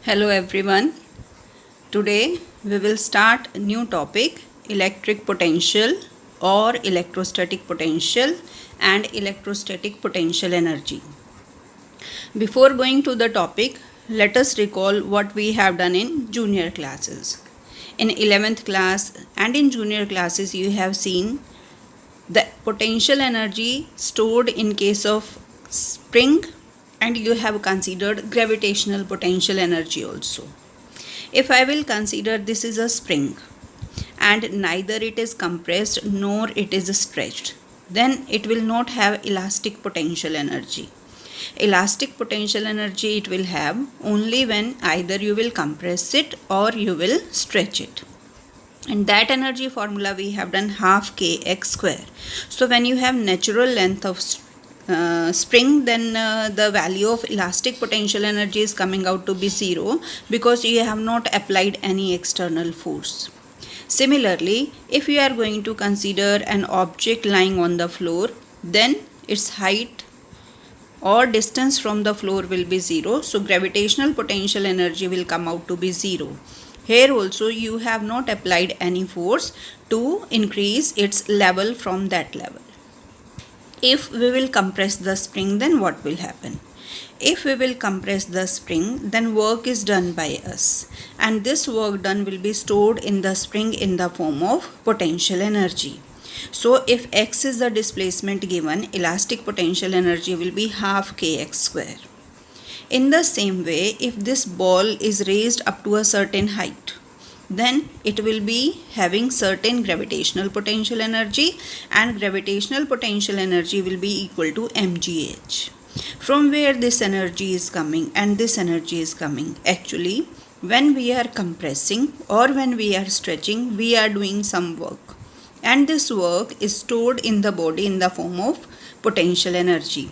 Hello everyone. Today we will start a new topic, electric potential or electrostatic potential and electrostatic potential energy. Before going to the topic, let us recall what we have done in junior classes. In 11th class and in junior classes you have seen the potential energy stored in case of spring, and you have considered gravitational potential energy also. If I will consider this is a spring and neither it is compressed nor it is stretched, then it will not have elastic potential energy. Elastic potential energy it will have only when either you will compress it or you will stretch it. And that energy formula we have done half kx square. So when you have natural length of spring, then the value of elastic potential energy is coming out to be 0 because you have not applied any external force. Similarly, if you are going to consider an object lying on the floor, then its height or distance from the floor will be 0. So gravitational potential energy will come out to be 0. Here also you have not applied any force to increase its level from that level. If we will compress the spring, then what will happen? If we will compress the spring, then work is done by us, and this work done will be stored in the spring in the form of potential energy. So if x is the displacement given, elastic potential energy will be half kx square. In the same way, if this ball is raised up to a certain height, then it will be having certain gravitational potential energy, and gravitational potential energy will be equal to mgh. From where this energy is coming and this energy is coming? Actually, when we are compressing or when we are stretching, we are doing some work, and this work is stored in the body in the form of potential energy.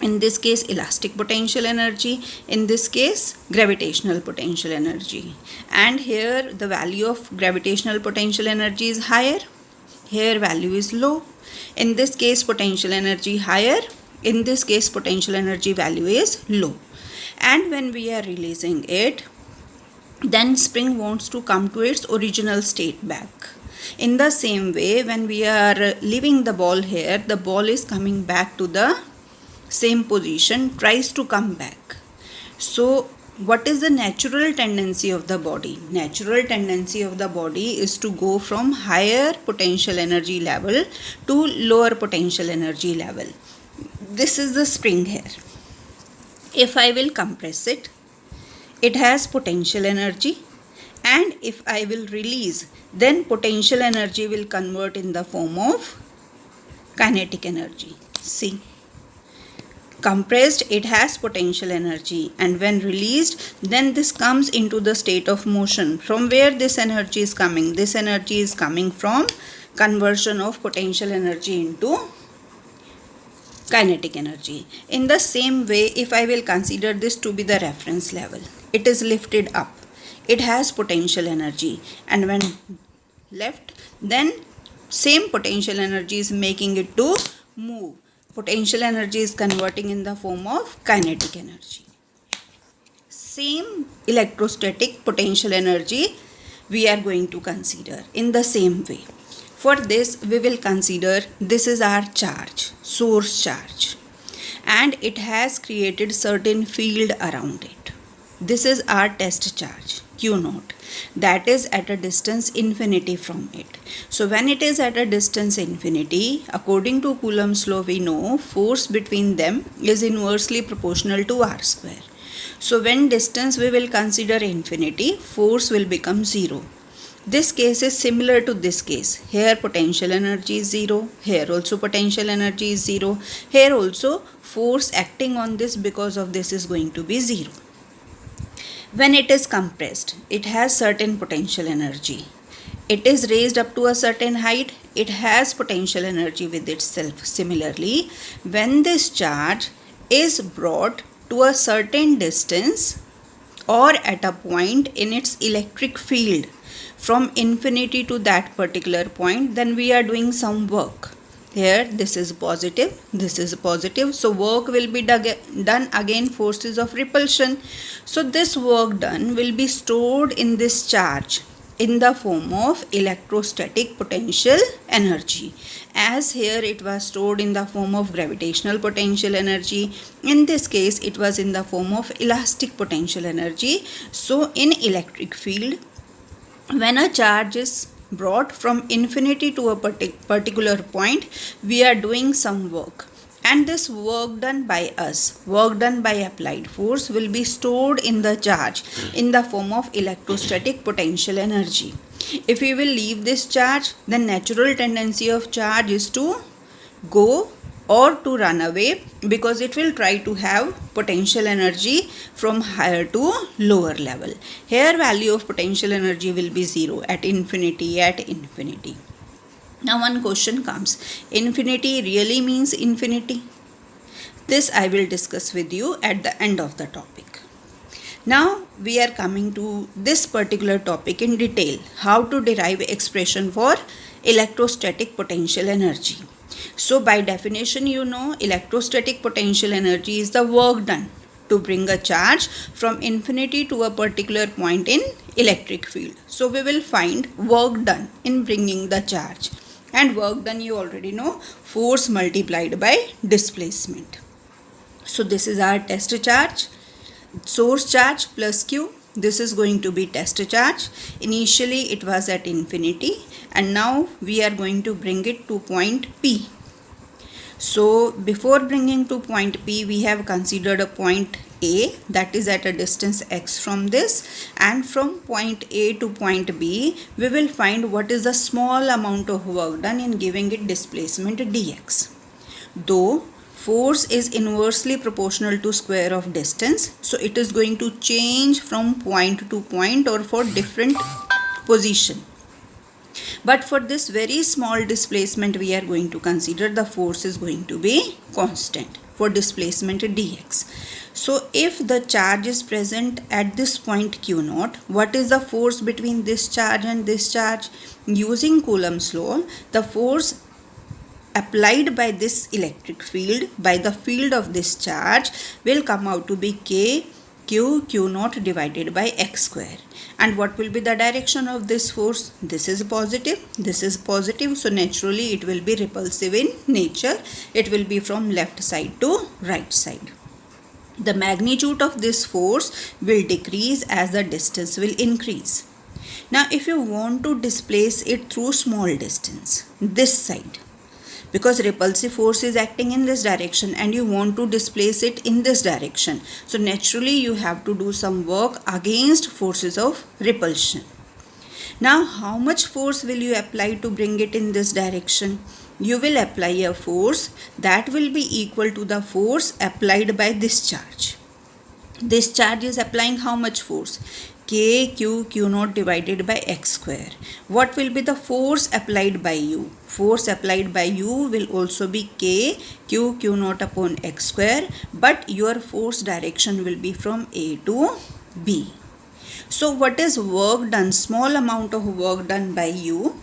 In this case elastic potential energy, in this case gravitational potential energy. And here the value of gravitational potential energy is higher, here value is low. In this case potential energy higher, in this case potential energy value is low. And when we are releasing it, then spring wants to come to its original state back. In the same way, when we are leaving the ball here, the ball is coming back to the same position, tries to come back. So what is the natural tendency of the body? Natural tendency of the body is to go from higher potential energy level to lower potential energy level. This is the spring here. If I will compress it, it has potential energy, and if I will release, then potential energy will convert in the form of kinetic energy. See, compressed it has potential energy, and when released, then this comes into the state of motion. From where this energy is coming? This energy is coming from conversion of potential energy into kinetic energy. In the same way, if I will consider this to be the reference level, it is lifted up, it has potential energy, and when left, then same potential energy is making it to move. Potential energy is converting in the form of kinetic energy. Same electrostatic potential energy we are going to consider in the same way. For this we will consider this is our charge, source charge, and it has created certain field around it. This is our test charge, Q naught, that is at a distance infinity from it. So when it is at a distance infinity, according to Coulomb's law, we know force between them is inversely proportional to r square. So when distance we will consider infinity, force will become 0. This case is similar to this case. Here potential energy is 0, here also potential energy is 0, here also force acting on this because of this is going to be 0. When it is compressed, it has certain potential energy. It is raised up to a certain height, it has potential energy with itself. Similarly, when this charge is brought to a certain distance or at a point in its electric field from infinity to that particular point, then we are doing some work. Here this is positive, this is positive. So work will be done again, forces of repulsion. So this work done will be stored in this charge in the form of electrostatic potential energy. As here it was stored in the form of gravitational potential energy, in this case it was in the form of elastic potential energy. So in electric field, when a charge is brought from infinity to a particular point, we are doing some work, and this work done by us, work done by applied force, will be stored in the charge in the form of electrostatic potential energy. If we will leave this charge, the natural tendency of charge is to go or to run away, because it will try to have potential energy from higher to lower level. Here value of potential energy will be 0 at infinity, Now one question comes, infinity really means infinity? This I will discuss with you at the end of the topic. Now we are coming to this particular topic in detail, how to derive expression for electrostatic potential energy. So by definition, you know, electrostatic potential energy is the work done to bring a charge from infinity to a particular point in electric field. So we will find work done in bringing the charge, and work done you already know, force multiplied by displacement. So this is our test charge, source charge plus Q. This is going to be test charge. Initially it was at infinity, and now we are going to bring it to point P. So before bringing to point P, we have considered a point A, that is at a distance x from this, and from point A to point B, we will find what is the small amount of work done in giving it displacement dx. Though force is inversely proportional to square of distance, so it is going to change from point to point or for different position. But for this very small displacement, we are going to consider the force is going to be constant for displacement dx. So if the charge is present at this point Q0, what is the force between this charge and this charge? Using Coulomb's law, the force applied by this electric field, by the field of this charge, will come out to be Q0 divided by x square. And what will be the direction of this force? This is positive, this is positive, so naturally it will be repulsive in nature. It will be from left side to right side. The magnitude of this force will decrease as the distance will increase. Now if you want to displace it through small distance, this side, because repulsive force is acting in this direction and you want to displace it in this direction, so naturally you have to do some work against forces of repulsion. Now how much force will you apply to bring it in this direction? You will apply a force that will be equal to the force applied by this charge. This charge is applying how much force? Q0 divided by x square. What will be the force applied by you? Force applied by you will also be Q0 upon x square, but your force direction will be from A to B. So what is work done? Small amount of work done by you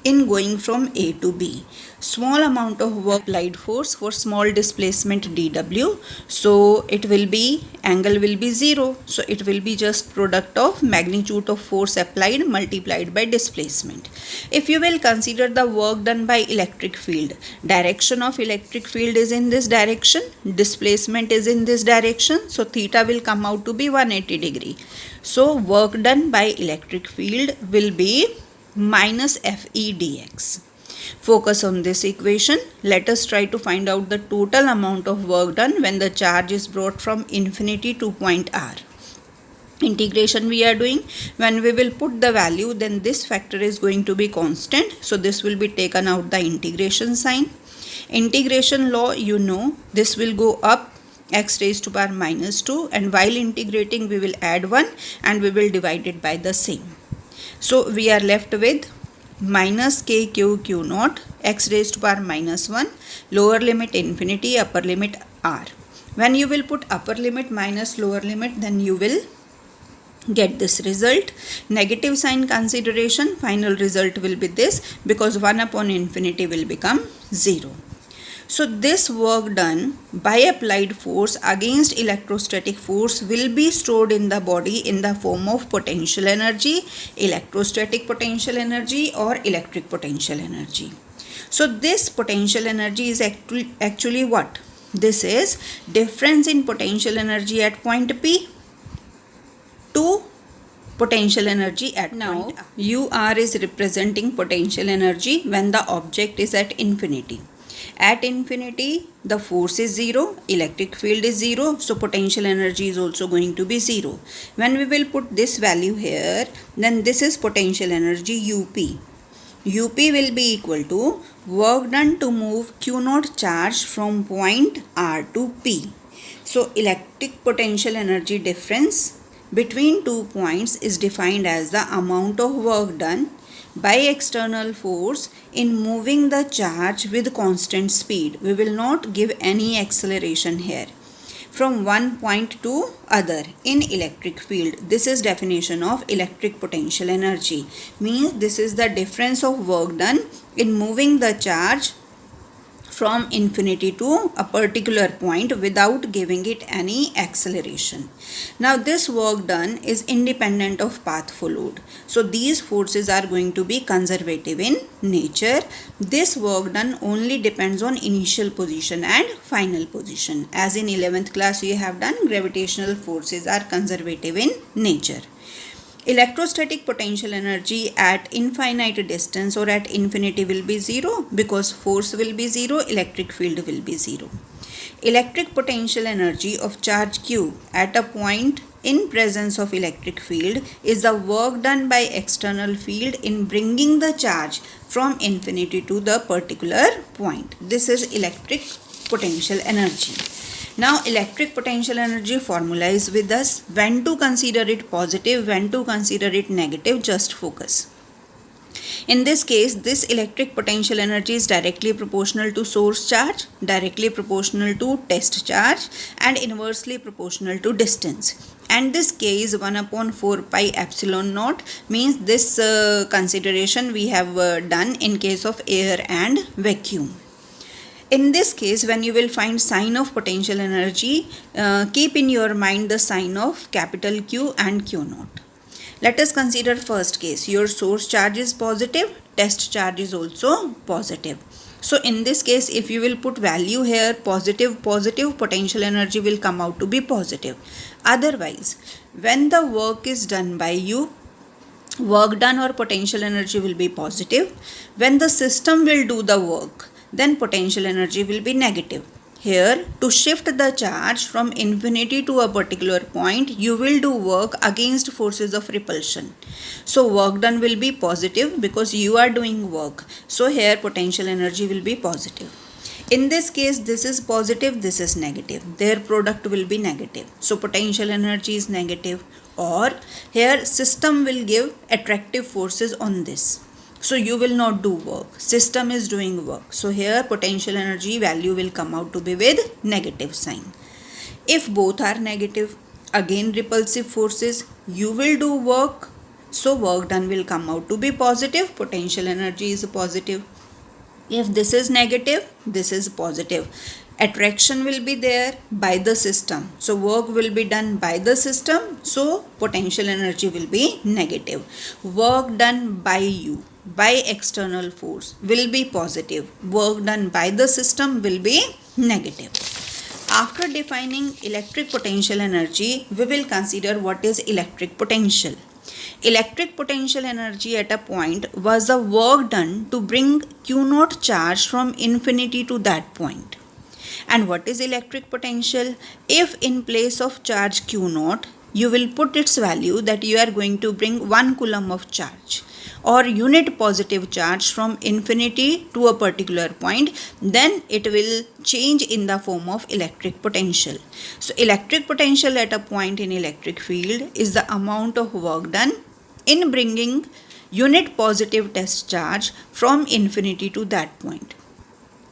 in going from A to B. Small amount of work applied force for small displacement dw. So it will be, angle will be 0. So it will be just product of magnitude of force applied multiplied by displacement. If you will consider the work done by electric field, direction of electric field is in this direction, displacement is in this direction. So theta will come out to be 180 degree. So work done by electric field will be minus Fe dx. Focus on this equation. Let us try to find out the total amount of work done when the charge is brought from infinity to point R. Integration we are doing. When we will put the value, then this factor is going to be constant. So this will be taken out the integration sign. Integration law, you know, this will go up x raised to power minus 2, and while integrating we will add 1 and we will divide it by the same. So we are left with minus Q0 x raised to power minus 1, lower limit infinity, upper limit R. When you will put upper limit minus lower limit, then you will get this result. Negative sign consideration, final result will be this, because 1 upon infinity will become 0. So this work done by applied force against electrostatic force will be stored in the body in the form of potential energy, electrostatic potential energy, or electric potential energy. So this potential energy is actually what? This is difference in potential energy at point P to potential energy at point A. UR is representing potential energy when the object is at infinity. At infinity, the force is 0, electric field is 0, so potential energy is also going to be 0. When we will put this value here, then this is potential energy UP. UP will be equal to work done to move Q naught charge from point R to P. So electric potential energy difference between 2 points is defined as the amount of work done by external force in moving the charge with constant speed. We will not give any acceleration here. From one point to other in electric field. This is definition of electric potential energy. Means this is the difference of work done in moving the charge from infinity to a particular point without giving it any acceleration. Now this work done is independent of path followed. So these forces are going to be conservative in nature. This work done only depends on initial position and final position. As in 11th class we have done, gravitational forces are conservative in nature. Electrostatic potential energy at infinite distance or at infinity will be 0 because force will be 0, electric field will be 0. Electric potential energy of charge Q at a point in presence of electric field is the work done by external field in bringing the charge from infinity to the particular point. This is electric potential energy. Now electric potential energy formula is with us. When to consider it positive, when to consider it negative, just focus. In this case, this electric potential energy is directly proportional to source charge, directly proportional to test charge, and inversely proportional to distance. And this K is 1 upon 4 pi epsilon naught, means this consideration we have done in case of air and vacuum. In this case, when you will find sign of potential energy, keep in your mind the sign of capital Q and Q naught. Let us consider first case. Your source charge is positive, test charge is also positive. So in this case, if you will put value here, positive, potential energy will come out to be positive. Otherwise, when the work is done by you, work done or potential energy will be positive. When the system will do the work, then potential energy will be negative. Here, to shift the charge from infinity to a particular point, you will do work against forces of repulsion. So work done will be positive because you are doing work. So here potential energy will be positive. In this case, this is positive, this is negative. Their product will be negative. So potential energy is negative, or here system will give attractive forces on this. So you will not do work. System is doing work. So here potential energy value will come out to be with negative sign. If both are negative, again repulsive forces, you will do work. So work done will come out to be positive. Potential energy is positive. If this is negative, this is positive. Attraction will be there by the system. So work will be done by the system. So potential energy will be negative. Work done by you, by external force, will be positive. Work done by the system will be negative. After defining electric potential energy, we will consider what is electric potential. Electric potential energy at a point was the work done to bring Q naught charge from infinity to that point. And what is electric potential? If in place of charge Q naught, you will put its value that you are going to bring 1 coulomb of charge or unit positive charge from infinity to a particular point, then it will change in the form of electric potential. So electric potential at a point in electric field is the amount of work done in bringing unit positive test charge from infinity to that point.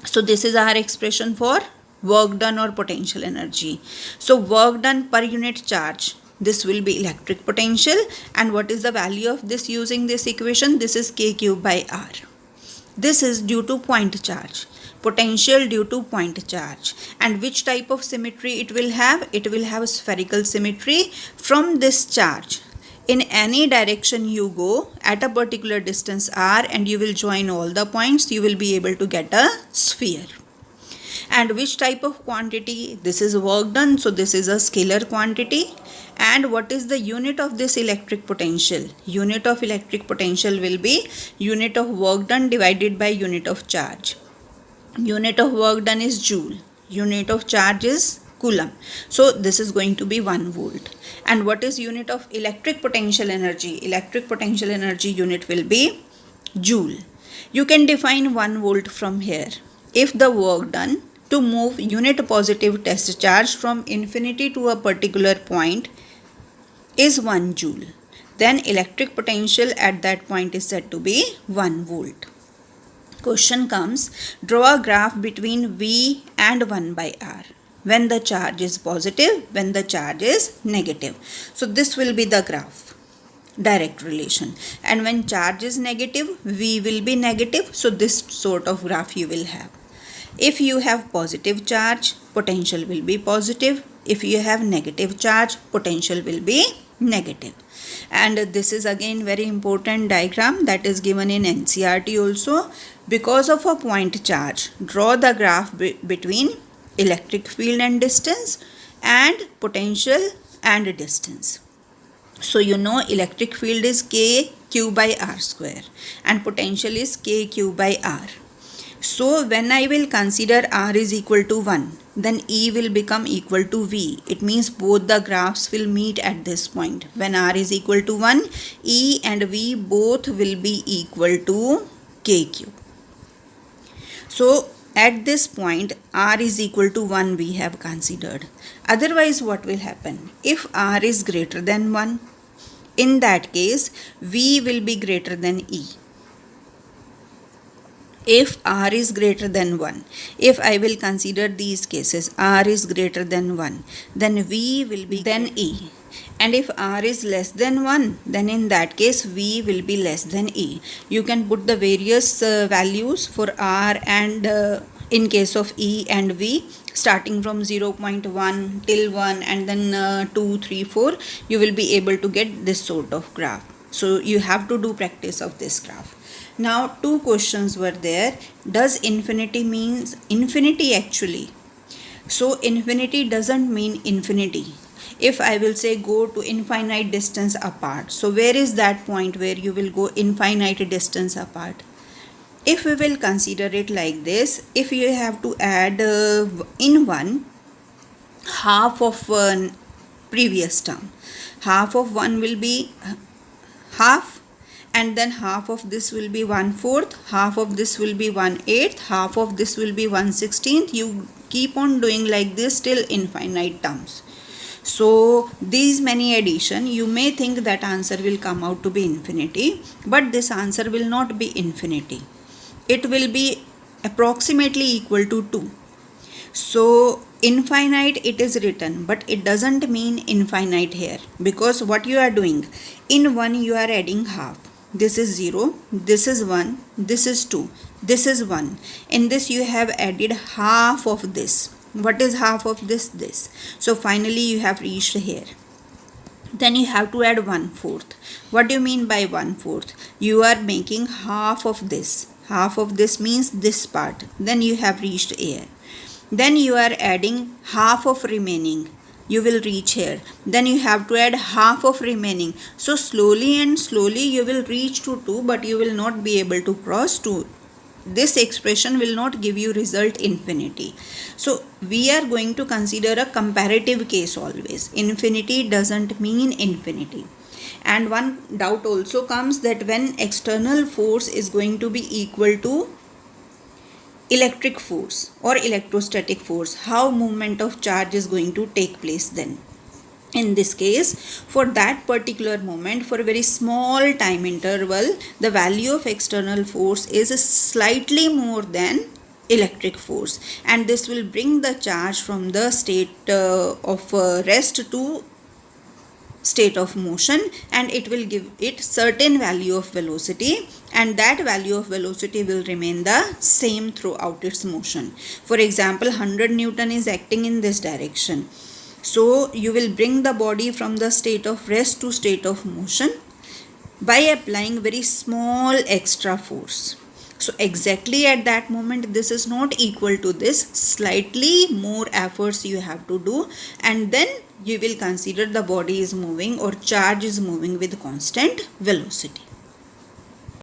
So this is our expression for work done or potential energy. So work done per unit charge, this will be electric potential. And what is the value of this using this equation? This is K cube by R. This is due to point charge. potential due to point charge. And which type of symmetry it will have? It will have spherical symmetry. From this charge, in any direction you go at a particular distance r and you will join all the points, you will be able to get a sphere. And which type of quantity? This is work done, so this is a scalar quantity. And what is the unit of this electric potential? Unit of electric potential will be unit of work done divided by unit of charge. Unit of work done is joule, unit of charge is coulomb. So this is going to be 1 volt. And what is unit of electric potential energy? Electric potential energy unit will be joule. You can define 1 volt from here. If the work done to move unit positive test charge from infinity to a particular point is 1 joule, then electric potential at that point is said to be 1 volt. Question comes, draw a graph between V and 1 by R when the charge is positive, when the charge is negative. So this will be the graph, direct relation. And when charge is negative, V will be negative. So this sort of graph you will have. If you have positive charge, potential will be positive. If you have negative charge, potential will be negative. And this is again very important diagram that is given in NCERT also. Because of a point charge, draw the graph between electric field and distance and potential and distance. So you know electric field is k q by r square and potential is k q by r. So when I will consider r is equal to 1, then E will become equal to V. It means both the graphs will meet at this point. When r is equal to 1, E and V both will be equal to KQ. So at this point, r is equal to 1 we have considered. Otherwise what will happen? If r is greater than 1, in that case, V will be greater than E. If r is greater than 1, if I will consider these cases, r is greater than 1, then V will be then E. And if r is less than 1, then in that case V will be less than E. You can put the various values for r and in case of E and V, starting from 0.1 till 1 and then 2, 3, 4, you will be able to get this sort of graph. So you have to do practice of this graph. Now 2 questions were there. Does infinity means infinity actually? So infinity doesn't mean infinity. If I will say go to infinite distance apart, so where is that point where you will go infinite distance apart? If we will consider it like this, if you have to add in 1 half of previous term, half of 1 will be half, and then half of this will be 1/4, half of this will be 1/8, half of this will be 1/16. You keep on doing like this till infinite terms. So these many addition, you may think that answer will come out to be infinity, but this answer will not be infinity. It will be approximately equal to 2. So infinite it is written, but it doesn't mean infinite here, because what you are doing, in 1 you are adding half. This is 0, this is 1, this is 2, this is 1. In this you have added half of this. What is half of this? This. So finally you have reached here. Then you have to add 1/4. What do you mean by 1/4? You are making half of this. Half of this means this part. Then you have reached here. Then you are adding half of remaining. You will reach here. Then you have to add half of remaining. So slowly and slowly you will reach to 2, but you will not be able to cross 2. This expression will not give you result infinity. So we are going to consider a comparative case always. Infinity doesn't mean infinity. And one doubt also comes that when external force is going to be equal to electric force or electrostatic force, how movement of charge is going to take place then? In this case, for that particular moment, for a very small time interval, the value of external force is slightly more than electric force, and this will bring the charge from the state of rest to state of motion, and it will give it certain value of velocity, and that value of velocity will remain the same throughout its motion. For example, 100 Newton is acting in this direction. So you will bring the body from the state of rest to state of motion by applying very small extra force. So exactly at that moment, this is not equal to this, slightly more efforts you have to do, and then you will consider the body is moving or charge is moving with constant velocity.